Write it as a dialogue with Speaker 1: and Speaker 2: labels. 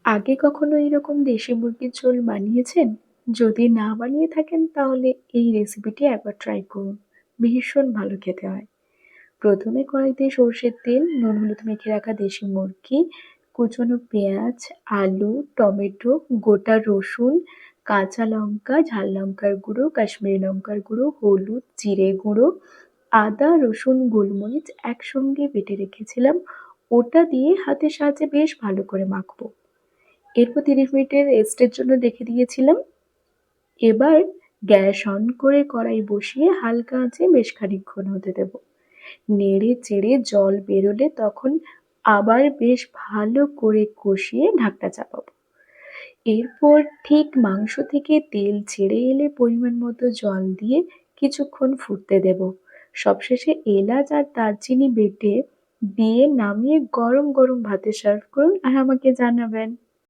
Speaker 1: আগে কখনো এরকম দেশি মুরগির ঝোল বানিয়েছেন? যদি না বানিয়ে থাকেন তাহলে এই রেসিপিটি একবার ট্রাই করুন। ভীষণ ভালো খেতে হয়। ১ম এ কড়াইতে সর্ষের তেল, নুন হলুদ মেখে রাখা দেশি মুরগি, কুচনো পেঁয়াজ, আলু, টমেটো, গোটা রসুন, কাঁচা লঙ্কা, ঝাল লঙ্কার গুঁড়ো, কাশ্মীরি লঙ্কার গুঁড়ো, হলুদ, জিরে গুঁড়ো, আদা, রসুন, গোলমরিচ একসঙ্গে বেটে রেখেছিলাম। ওটা দিয়ে হাতের সাহায্যে বেশ ভালো করে মাখবো। এরপর ৩০ মিনিটের রেস্টের জন্য রেখে দিয়েছিলাম। এবার গ্যাস অন করে কড়াই বসিয়ে হালকা আঁচে বেশ খানিকক্ষণ হতে দেব। নেড়ে চেড়ে জল বেরোলে তখন আবার বেশ ভালো করে কষিয়ে ঢাকনা চাপাবো। এরপর ঠিক মাংস থেকে তেল ছেড়ে এলে পরিমাণ মতো জল দিয়ে কিছুক্ষণ ফুটতে দেব। সবশেষে এলাচ আর দারচিনি বেটে দিয়ে নামিয়ে গরম গরম ভাতে সার্ভ করুন আর আমাকে জানাবেন।